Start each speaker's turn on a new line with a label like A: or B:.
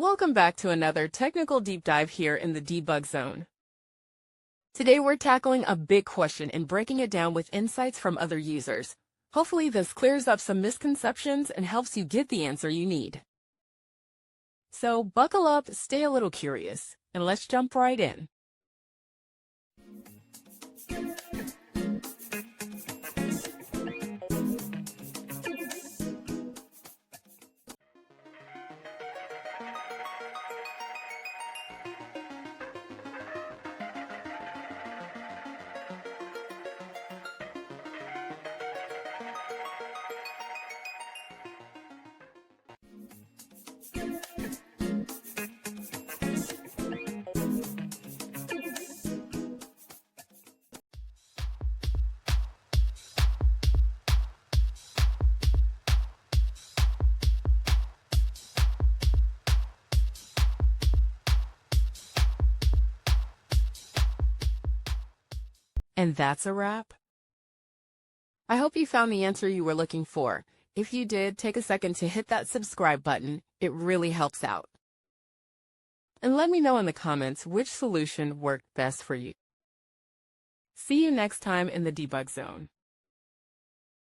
A: Welcome back to another technical deep dive here in the debug zone. Today we're tackling a big question and breaking it down with insights from other users. Hopefully this clears up some misconceptions and helps you get the answer you need. So buckle up, stay a little curious, and let's jump right in. And that's a wrap. I hope you found the answer you were looking for. If you did, take a second to hit that subscribe button. It really helps out. And let me know in the comments which solution worked best for you. See you next time in the debug zone.